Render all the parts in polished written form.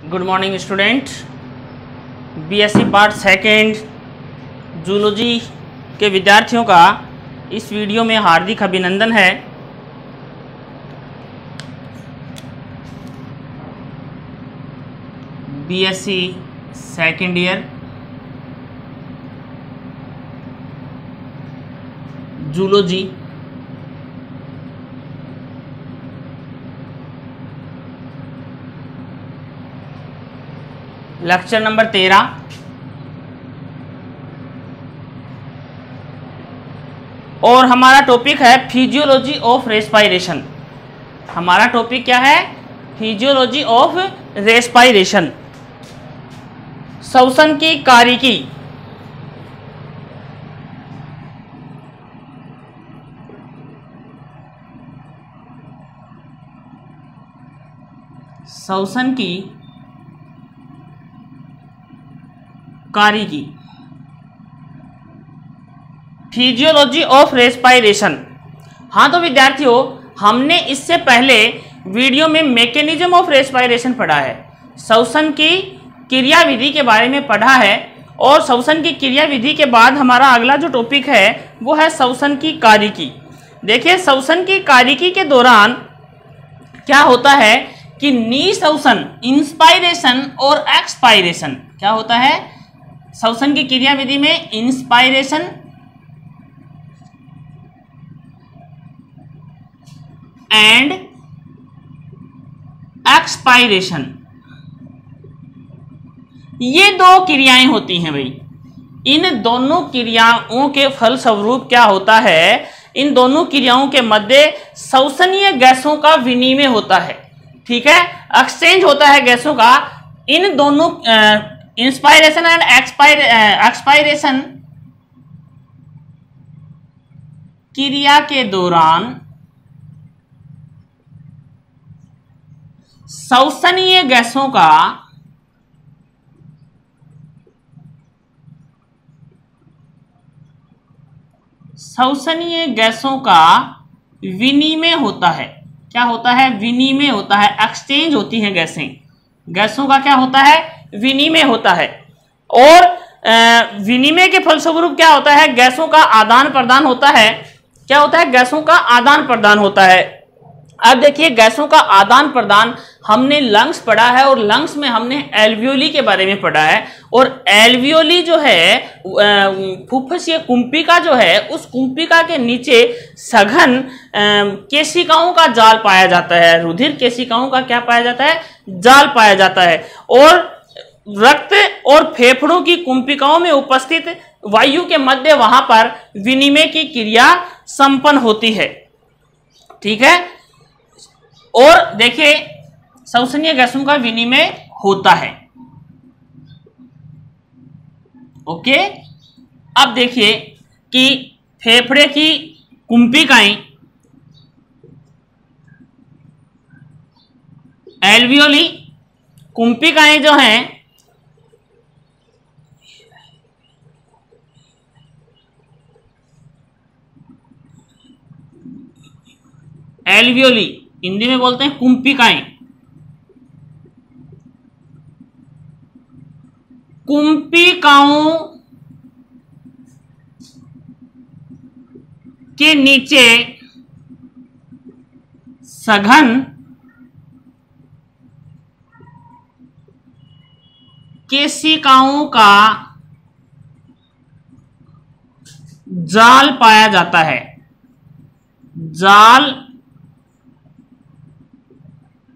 Good morning student. BSc part second zoology के विद्यार्थियों का इस वीडियो में हार्दिक अभिनंदन है। BSc second year zoology lecture number 13 और हमारा टॉपिक है फिजियोलॉजी ऑफ रेस्पायरेशन। हमारा टॉपिक क्या है? फिजियोलॉजी ऑफ रेस्पायरेशन, श्वसन की कारिकी। श्वसन की कारिकी, फिजियोलॉजी ऑफ रेस्पायरेशन। हाँ तो विद्यार्थियों, हमने इससे पहले वीडियो में मैकेनिज्म ऑफ रेस्पायरेशन पढ़ा है, श्वसन की क्रियाविधि के बारे में पढ़ा है। और श्वसन की क्रियाविधि के बाद हमारा अगला जो टॉपिक है वो है श्वसन की कारिकी। देखिए, श्वसन की कारिकी के दौरान क्या होता है कि निःश्वसन, इंस्पायरेशन और एक्सपायरेशन, क्या होता है श्वसन की क्रियाविधि में? इंस्पायरेशन एंड एक्सपायरेशन, ये दो क्रियाएं होती हैं भाई। इन दोनों क्रियाओं के फलस्वरूप क्या होता है? इन दोनों क्रियाओं के मध्य श्वसनीय गैसों का विनिमय होता है। ठीक है, एक्सचेंज होता है गैसों का। इन दोनों इंस्पायरेशन एंड एक्सपायरेशन क्रिया के दौरान श्वसनीय गैसों का विनिमय होता है। क्या होता है? विनिमय होता है, एक्सचेंज होती हैं गैसें। गैसों का क्या होता है? विनिमय होता है। और विनिमय के फलस्वरूप क्या होता है? गैसों का आदान प्रदान होता है। क्या होता है? गैसों का आदान प्रदान होता है। अब देखिए, गैसों का आदान प्रदान हमने लंग्स पढ़ा है और लंग्स में हमने एल्वियोली के बारे में पढ़ा है। और एल्वियोली जो है, फुफ्फुसीय कुंपिका जो है, उस कुंपिका के नीचे सघन केशिकाओं का जाल पाया जाता है। रुधिर केशिकाओं का क्या पाया जाता है? जाल पाया जाता है। और रक्त और फेफड़ों की कुंपिकाओं में उपस्थित वायु के मध्य वहां पर विनिमय की क्रिया संपन्न होती है। ठीक है, और देखिए, श्वसनीय गैसों का विनिमय होता है। ओके, अब देखिए कि फेफड़े की कुंपिकाएं, एल्वियोली कुंपिकाएं जो हैं, एल्वियोली हिंदी में बोलते हैं कुंपिकाएं। कुंपिकाओं के नीचे सघन केशिकाओं का जाल पाया जाता है। जाल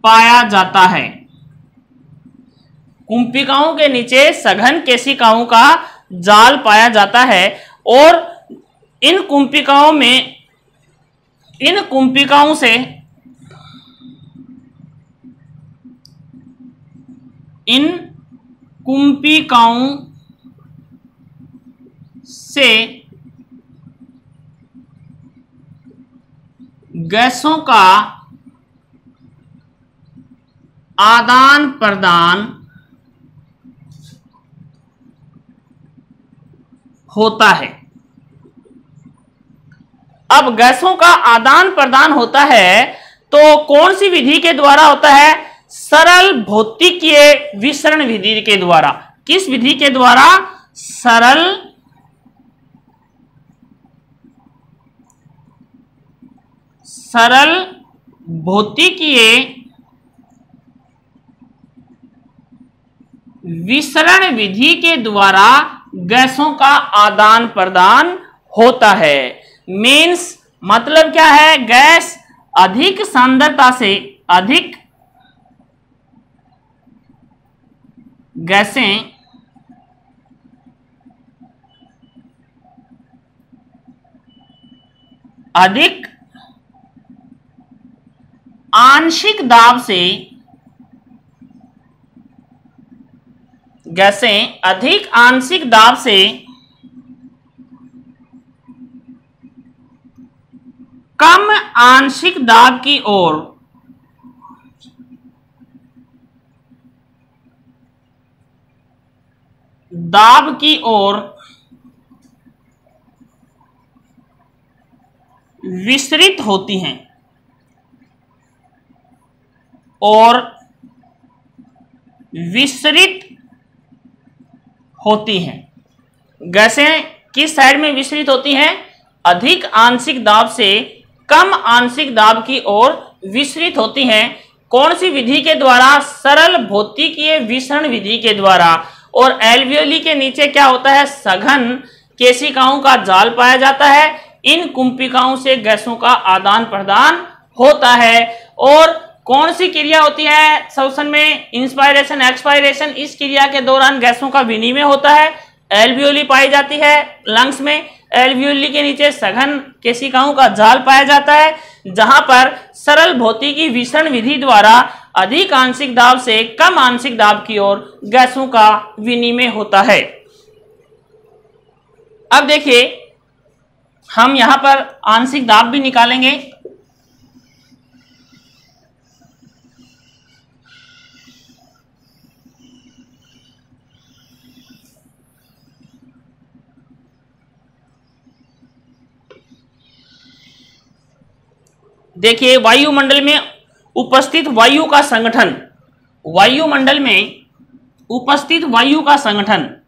पाया जाता है। कुंपिकाओं के नीचे सघन केशिकाओं का जाल पाया जाता है। और इन कुंपिकाओं से गैसों का आदान प्रदान होता है। अब गैसों का आदान प्रदान होता है तो कौन सी विधि के द्वारा होता है? सरल भौतिकीय विसरण विधि के द्वारा। किस विधि के द्वारा? सरल भौतिकीय विसरण विधि के द्वारा गैसों का आदान प्रदान होता है। मीन्स मतलब क्या है? गैस अधिक सांद्रता से गैसें अधिक आंशिक दाब से कम आंशिक दाब की ओर विसरित होती हैं गैसें किस साइड में विसरित होती हैं? अधिक आंशिक दाब से कम आंशिक दाब की ओर विसरित होती हैं। कौन सी विधि के द्वारा? सरल भौतिकीय विसरण विधि के द्वारा। और एल्वियोली के नीचे क्या होता है? सघन केशिकाओं का जाल पाया जाता है। इन कुंपिकाओं से गैसों का आदान प्रदान होता है। और कौन सी क्रिया होती है श्वसन में? Inspiration, expiration. इस क्रिया के दौरान गैसों का विनिमय होता है। एल्वियोली पाई जाती है लंग्स में। एल्वियोली के नीचे सघन केशिकाओं का जाल पाया जाता है, जहां पर सरल भौतिकी विसरण विधि द्वारा अधिक आंशिक दाब से कम आंशिक दाब की ओर गैसों का विनिमय होता है। अब देखिए, हम यहां पर आंशिक दाब भी निकालेंगे। देखिए, वायुमंडल में उपस्थित वायु का संगठन, वायुमंडल में उपस्थित वायु का संगठन,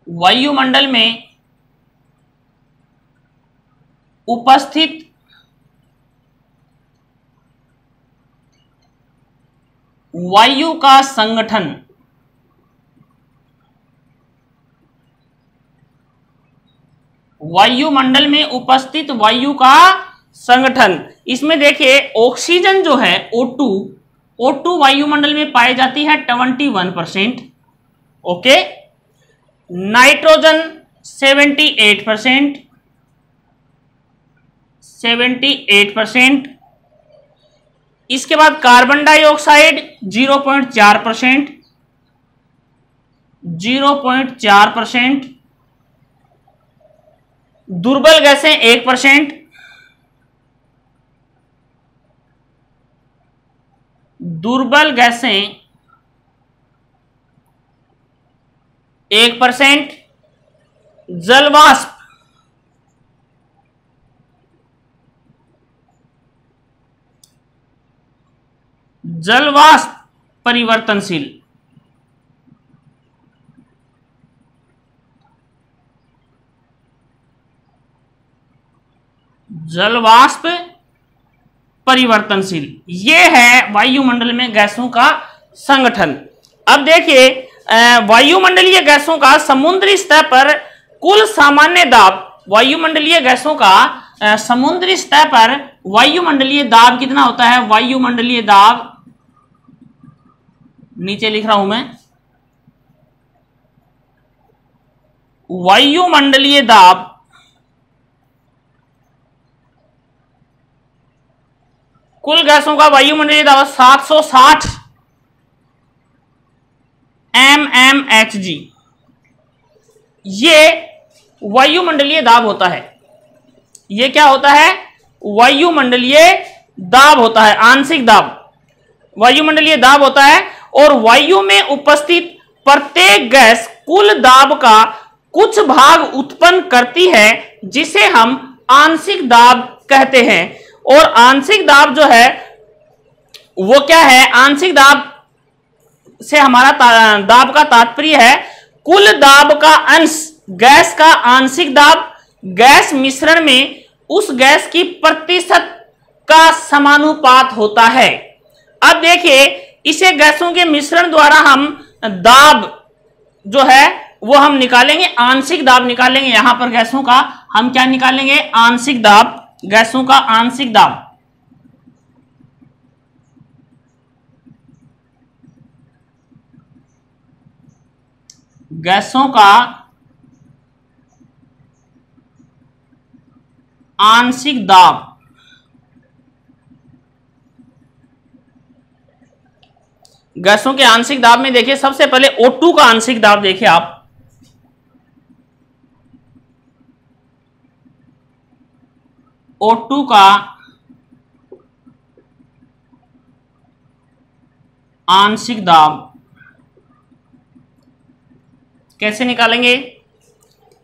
वायुमंडल में उपस्थित वायु का संगठन वायुमंडल में उपस्थित वायु का संगठन। इसमें देखिए, ऑक्सीजन जो है O2 वायुमंडल में पाई जाती है 21%। Okay, nitrogen 78%। इसके बाद कार्बन डाइऑक्साइड 0.4%। दुर्बल गैसें 1%। दुर्बल गैसें 1%। जलवाष्प परिवर्तनशील, जलवाष्प परिवर्तनशील। ये है वायुमंडल में गैसों का संगठन। अब देखिए, वायुमंडलीय गैसों का समुद्री स्तर पर कुल सामान्य दाब, वायुमंडलीय गैसों का समुद्री स्तर पर वायुमंडलीय दाब कितना होता है? वायुमंडलीय दाब नीचे लिख रहा हूं मैं, वायुमंडलीय दाब कुल गैसों का वायुमंडलीय दाब 760 mmHg। ये वायुमंडलीय दाब होता है। ये क्या होता है? वायुमंडलीय दाब होता है, आंशिक दाब वायुमंडलीय दाब होता है। और वायु में उपस्थित प्रत्येक गैस कुल दाब का कुछ भाग उत्पन्न करती है, जिसे हम आंशिक दाब कहते हैं। और आंशिक दाब जो है वो क्या है, आंशिक दाब से हमारा दाब का तात्पर्य है कुल दाब का अंश गैस का आंशिक दाब गैस मिश्रण में उस गैस की प्रतिशत का समानुपात होता है। अब देखिए, इसे गैसों के मिश्रण द्वारा हम दाब जो है वो हम निकालेंगे, आंशिक दाब निकालेंगे। यहां पर गैसों का हम क्या निकालेंगे, आंशिक दाब, गैसों का आंशिक दाब। गैसों का आंशिक दाब, गैसों के आंशिक दाब में देखिए सबसे पहले O2 का आंशिक दाब देखिए आप, O2 का आंशिक दाब कैसे निकालेंगे,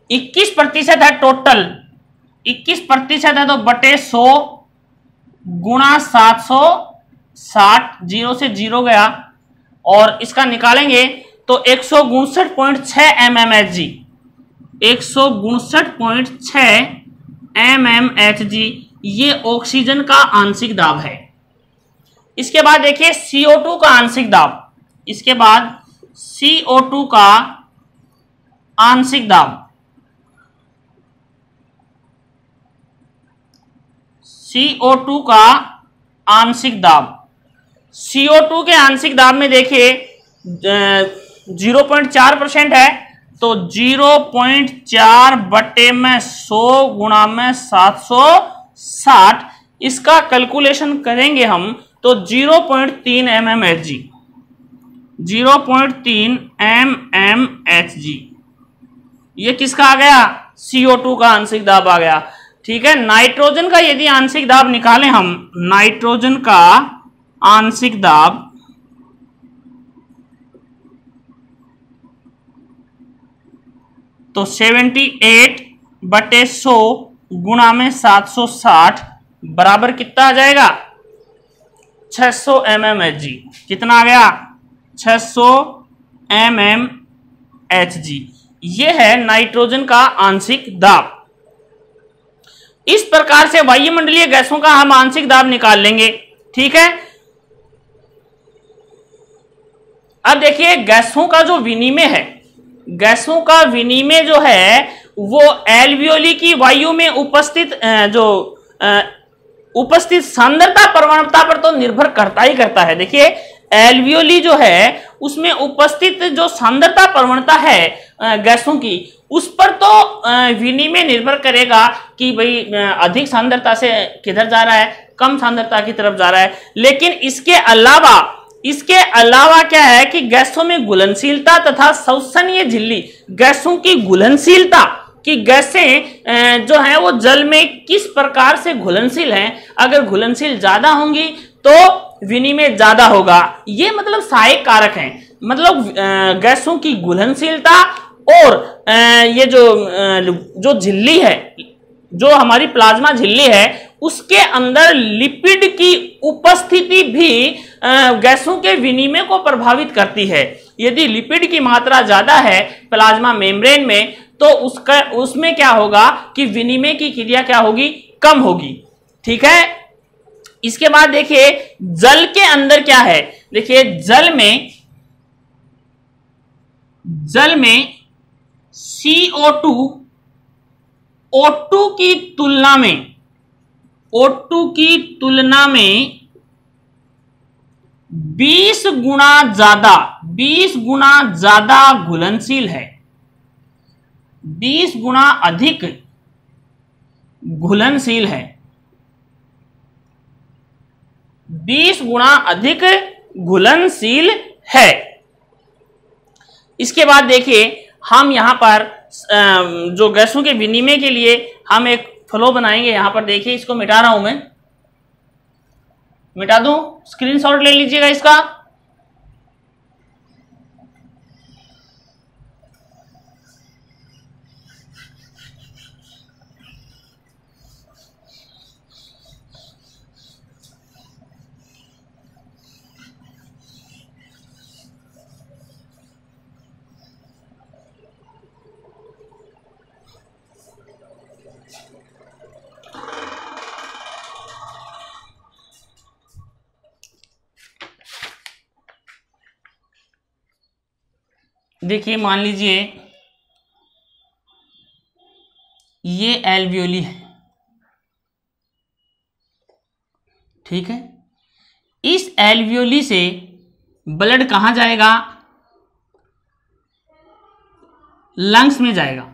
21% है टोटल, 21% है तो बटे 100 गुणा 760, 0 से 0 गया, और इसका निकालेंगे तो 162.6 mmHg, 162.6 mmHg ये ऑक्सीजन का आंशिक दाब है। इसके बाद देखिए CO2 का आंशिक दाब, इसके बाद CO2 का आंशिक दाब, CO2 का आंशिक दाब, CO2 के आंशिक दाब में देखिए 0.4% है तो 0.4 बटे में 100 गुणा में 760, इसका कैलकुलेशन करेंगे हम तो 0.3 mmHg, 0.3 mmHg ये किसका आ गया, CO2 का आंशिक दाब आ गया। ठीक है, नाइट्रोजन का यदि आंशिक दाब निकालें हम, नाइट्रोजन का आंशिक दाब तो 78 बटे 100 गुणा में 760 बराबर कितना आ जाएगा, 600 mmHg। कितना आ गया, 600 mmHg। ये है नाइट्रोजन का आंशिक दाब। इस प्रकार से वायुमंडलीय गैसों का हम आंशिक दाब निकाल लेंगे। ठीक है, अब देखिए गैसों का जो विनिमय है, गैसों का विनिमय जो है वो एल्वियोली की वायु में उपस्थित उपस्थित सांद्रता प्रवणता पर तो निर्भर करता ही करता है। देखिए एल्वियोली जो है उसमें उपस्थित जो सांद्रता प्रवणता है गैसों की, उस पर तो विनिमय निर्भर करेगा कि भाई अधिक सांद्रता से किधर जा रहा है, कम सांद्रता की तरफ जा रहा है। लेकिन इसके अलावा क्या है कि गैसों में घुलनशीलता तथा शोषणीय झिल्ली, गैसों की घुलनशीलता कि गैसें जो है वो जल में किस प्रकार से घुलनशील हैं, अगर घुलनशील ज्यादा होंगी तो विनिमय ज्यादा होगा। ये मतलब सहायक कारक हैं, मतलब गैसों की घुलनशीलता और ये जो झिल्ली है, जो हमारी प्लाज्मा झिल्ली है, उसके अंदर लिपिड की उपस्थिति भी गैसों के विनिमय को प्रभावित करती है। यदि लिपिड की मात्रा ज्यादा है प्लाज्मा मेम्ब्रेन में तो उसमें क्या होगा कि विनिमय की क्रिया क्या होगी, कम होगी। ठीक है, इसके बाद देखिए जल के अंदर क्या है, देखिए जल में CO2 O2 की तुलना में 20 गुना ज्यादा घुलनशील है, 20 गुना अधिक घुलनशील है, 20 गुना अधिक घुलनशील है। इसके बाद देखिए हम यहां पर जो गैसों के विनिमय के लिए हम एक फ्लो बनाएंगे। यहां पर देखिए, इसको मिटा रहा हूं मैं, मिटा दूं, स्क्रीनशॉट ले लीजिएगा इसका। देखिए मान लीजिए ये एल्वियोली है, ठीक है। इस एल्वियोली से ब्लड कहां जाएगा? लंग्स में जाएगा।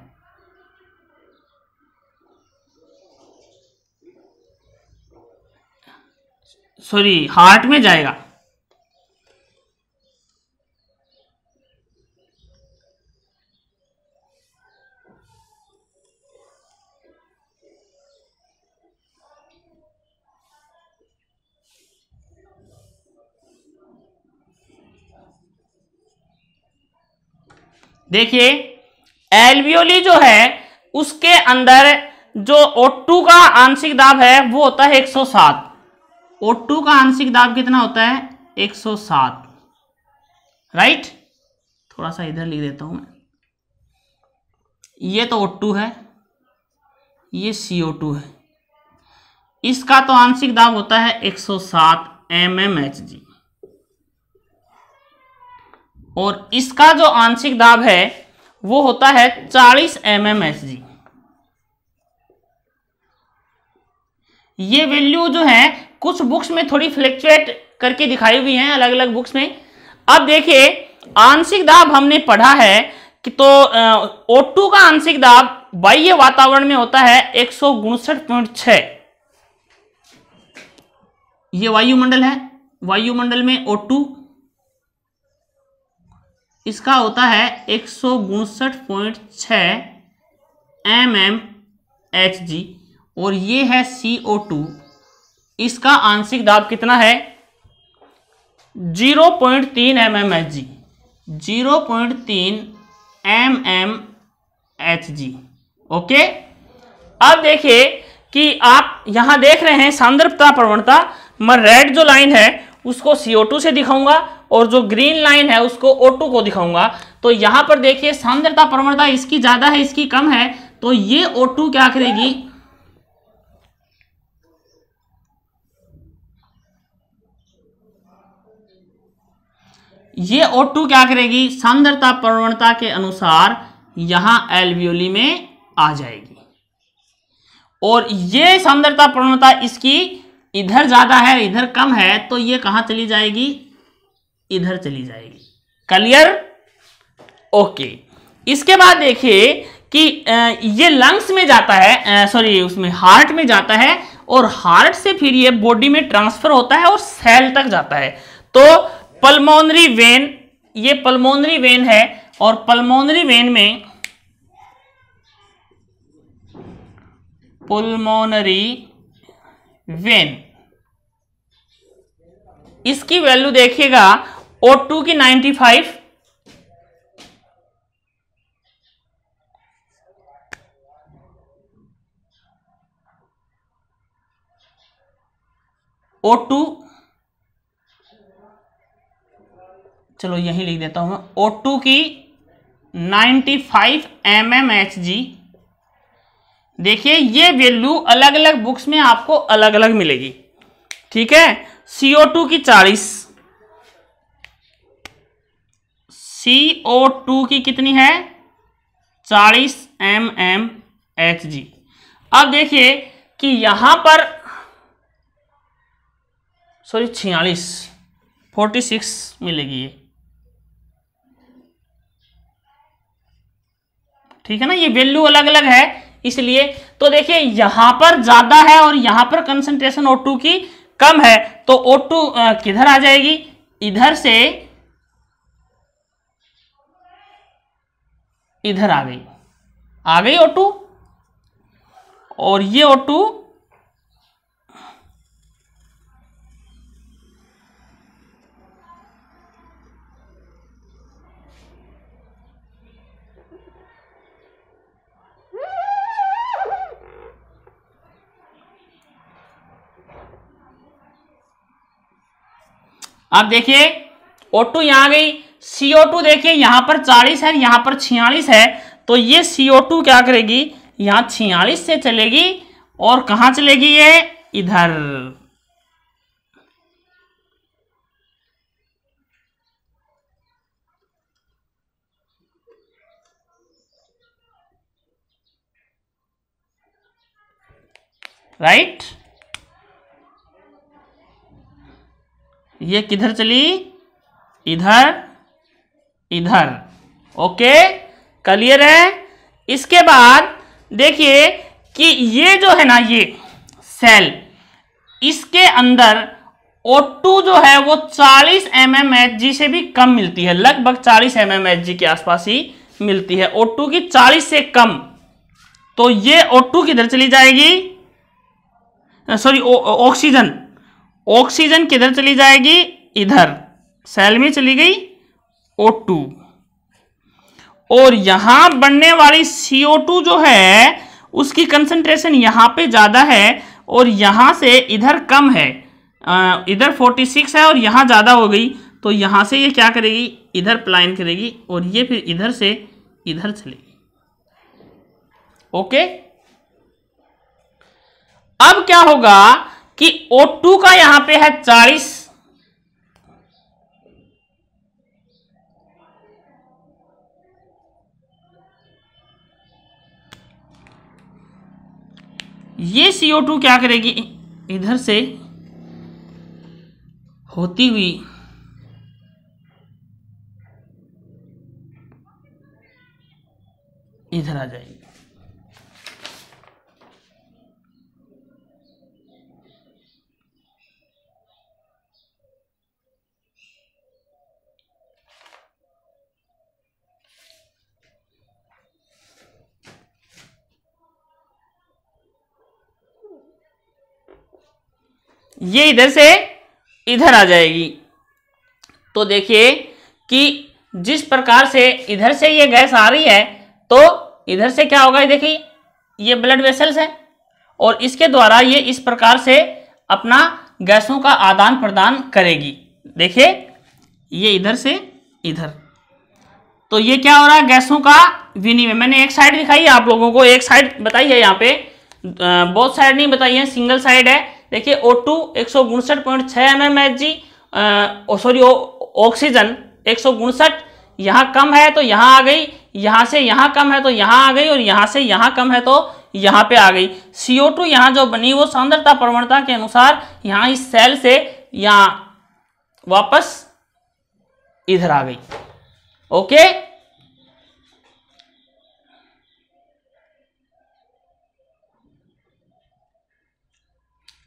सॉरी, हार्ट में जाएगा। देखिए एल्वियोली जो है उसके अंदर जो O2 का आंशिक दाब है वो होता है 107। O2 का आंशिक दाब कितना होता है? 107, राइट। थोड़ा सा इधर लिख देता हूं मैं। ये तो O2 है, ये CO2 है। इसका तो आंशिक दाब होता है 107 mmHg और इसका जो आंशिक दाब है वो होता है 40 mmHg। ये वैल्यू जो है कुछ बुक्स में थोड़ी फ्लक्चुएट करके दिखाई हुई हैं, अलग अलग बुक्स में। अब देखिए आंशिक दाब हमने पढ़ा है कि तो O2 का आंशिक दाब बाह्य वातावरण में होता है 159.6। ये वायुमंडल है, वायुमंडल में O2 इसका होता है 159.6 mmHg और ये है CO2, इसका आंशिक दाब कितना है? 0.3 mmHg, 0.3 mmHg। ओके। अब देखिए कि आप यहां देख रहे हैं सांद्रता प्रवणता, मैं रेड जो लाइन है उसको CO2 से दिखाऊंगा और जो ग्रीन लाइन है उसको O2 को दिखाऊंगा। तो यहां पर देखिए सांद्रता प्रवणता इसकी ज्यादा है, इसकी कम है, तो ये O2 क्या करेगी? ये O2 क्या करेगी? सांद्रता प्रवणता के अनुसार यहां एल्वियोली में आ जाएगी और ये सांद्रता प्रवणता इसकी इधर ज्यादा है इधर कम है, तो ये कहां चली जाएगी? इधर चली जाएगी। क्लियर? ओके। इसके बाद देखिए कि ये लंग्स में जाता है, सॉरी उसमें हार्ट में जाता है और हार्ट से फिर ये बॉडी में ट्रांसफर होता है और सेल तक जाता है। तो पल्मोनरी वेन, ये पल्मोनरी वेन है और पल्मोनरी वेन में पुल्मोनरी वेन इसकी वैल्यू देखिएगा O2 की 95, O2 चलो यही लिख देता हूं मैं, O2 की 95 mmHg। देखिए ये वैल्यू अलग अलग बुक्स में आपको अलग अलग मिलेगी, ठीक है। CO2 की 40, CO2 की कितनी है? 40 mmHg। अब देखिए कि यहां पर सॉरी 46 मिलेगी ये, ठीक है ना। ये वैल्यू अलग अलग है इसलिए। तो देखिए यहां पर ज्यादा है और यहां पर कंसंट्रेशन O2 की कम है, तो O2 किधर आ जाएगी? इधर से इधर आ गई O2 और ये O2 अब देखिए O2 यहां आ गई, CO2 देखिए यहां पर 40 है, यहां पर 46 है, तो ये CO2 क्या करेगी? यहां 46 से चलेगी और कहां चलेगी? ये इधर। राइट। ये किधर चली, इधर, इधर। ओके, क्लियर है। इसके बाद देखिए कि ये जो है ना, ये सेल, इसके अंदर O2 जो है वो 40 mmHg से भी कम मिलती है, लगभग 40 mmHg के आसपास ही मिलती है, O2 की 40 से कम। तो ये O2 किधर चली जाएगी, सॉरी ऑक्सीजन, ऑक्सीजन किधर चली जाएगी, इधर सेल में चली गई O2, और यहां बनने वाली CO2 जो है उसकी कंसंट्रेशन यहां पे ज्यादा है और यहां से इधर कम है, इधर 46 है और यहां ज्यादा हो गई, तो यहां से ये क्या करेगी, इधर पलायन करेगी और ये फिर इधर से इधर चलेगी। ओके, अब क्या होगा कि O2 का यहां पे है 40, ये CO2 क्या करेगी, इधर से होती हुई इधर आ जाएगी। ये इधर से इधर आ जाएगी। तो देखिए कि जिस प्रकार से इधर से ये गैस आ रही है तो इधर से क्या होगा, देखिए ये ब्लड वेसल्स है और इसके द्वारा ये इस प्रकार से अपना गैसों का आदान प्रदान करेगी। देखिए ये इधर से इधर, तो ये क्या हो रहा है, गैसों का विनिमय। मैंने एक साइड दिखाई है आप लोगों को, एक साइड बताई है यहाँ पे, बहुत साइड नहीं बताई है, सिंगल साइड है। देखिए O2 159.6 mmHg, सॉरी ऑक्सीजन 159, यहाँ कम है तो यहाँ आ गई, यहाँ से यहाँ कम है तो यहाँ आ गई और यहाँ से यहाँ कम है तो यहाँ पे आ गई। CO2 यहाँ जो बनी वो सांद्रता प्रवणता के अनुसार यहाँ इस सेल से यहाँ वापस इधर आ गई। ओके,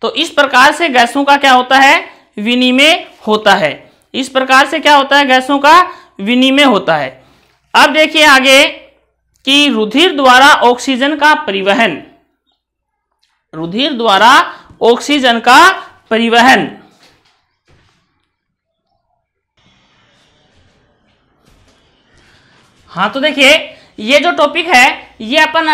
तो इस प्रकार से गैसों का क्या होता है, विनिमय होता है। इस प्रकार से क्या होता है, गैसों का विनिमय होता है। अब देखिए आगे कि रुधिर द्वारा ऑक्सीजन का परिवहन, रुधिर द्वारा ऑक्सीजन का परिवहन। हाँ, तो देखिए ये जो टॉपिक है ये अपन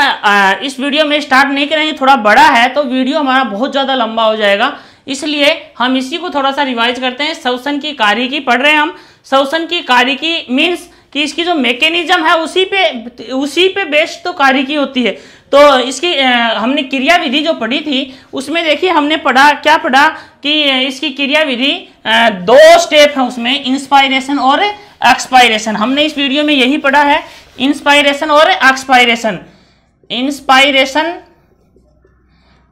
इस वीडियो में स्टार्ट नहीं करेंगे, थोड़ा बड़ा है तो वीडियो हमारा बहुत ज़्यादा लंबा हो जाएगा, इसलिए हम इसी को थोड़ा सा रिवाइज करते हैं। श्वसन की कार्यकी पढ़ रहे हैं हम। श्वसन की कार्यकी मीन्स कि इसकी जो मैकेनिज्म है उसी पे बेस्ड तो कार्यकी होती है। तो इसकी हमने क्रिया विधि जो पढ़ी थी उसमें देखिए हमने पढ़ा, क्या पढ़ा कि इसकी क्रिया विधि 2 स्टेप है उसमें, इंस्पायरेशन और एक्सपायरेशन। हमने इस वीडियो में यही पढ़ा है, इंस्पायरेशन और एक्सपायरेशन, इंस्पायरेशन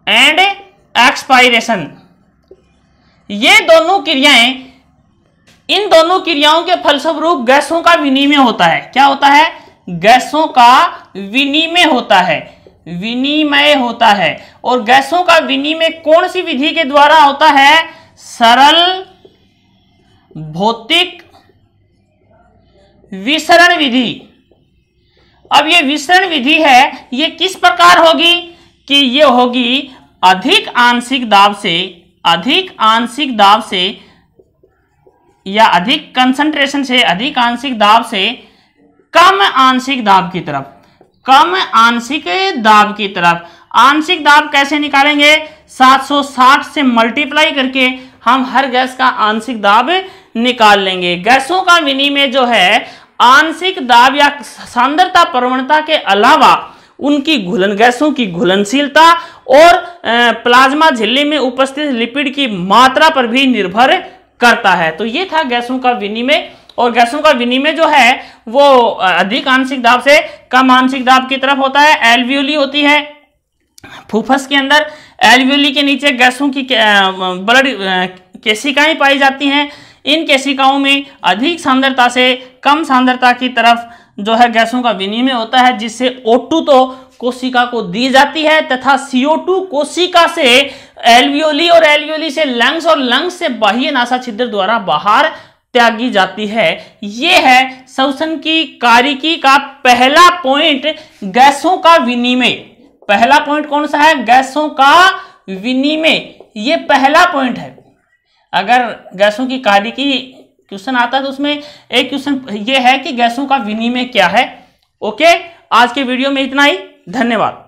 एंड एक्सपायरेशन। ये दोनों क्रियाएं, इन दोनों क्रियाओं के फलस्वरूप गैसों का विनिमय होता है। क्या होता है, गैसों का विनिमय होता है, विनिमय होता है। और गैसों का विनिमय कौन सी विधि के द्वारा होता है, सरल भौतिक विसरण विधि। अब ये विसरण विधि है, ये किस प्रकार होगी कि ये होगी अधिक आंशिक दाब से, अधिक आंशिक दाब से या अधिक कंसंट्रेशन से, अधिक आंशिक दाब से कम आंशिक दाब की तरफ, कम आंशिक दाब की तरफ। आंशिक दाब कैसे निकालेंगे, 760 से मल्टीप्लाई करके हम हर गैस का आंशिक दाब निकाल लेंगे। गैसों का विनिमय जो है आंशिक दाब या सांद्रता प्रवणता के अलावा उनकी घुलन, गैसों की घुलनशीलता और प्लाज्मा झिल्ली में उपस्थित लिपिड की मात्रा पर भी निर्भर करता है। तो ये था गैसों का विनिमय। और गैसों का विनिमय जो है वो अधिक आंशिक दाब से कम आंशिक दाब की तरफ होता है। एल्वियोली होती है फुफ्फुस के अंदर, एल्वियोली के नीचे गैसों की ब्लड केशिकाएं पाई जाती हैं। इन केशिकाओं में अधिक सांद्रता से कम सांद्रता की तरफ जो है गैसों का विनिमय होता है, जिससे O2 तो कोशिका को दी जाती है तथा CO2 कोशिका से एल्वियोली और एल्वियोली से लंग्स और लंग्स से बाह्य नासा छिद्र द्वारा बाहर त्यागी जाती है। यह है श्वसन की कार्यकी का पहला पॉइंट, गैसों का विनिमय। पहला पॉइंट कौन सा है? गैसों का विनिमय। ये पहला पॉइंट है। अगर गैसों की कार्यकी क्वेश्चन आता है तो उसमें एक क्वेश्चन ये है कि गैसों का विनिमय क्या है। ओके, आज के वीडियो में इतना ही। धन्यवाद।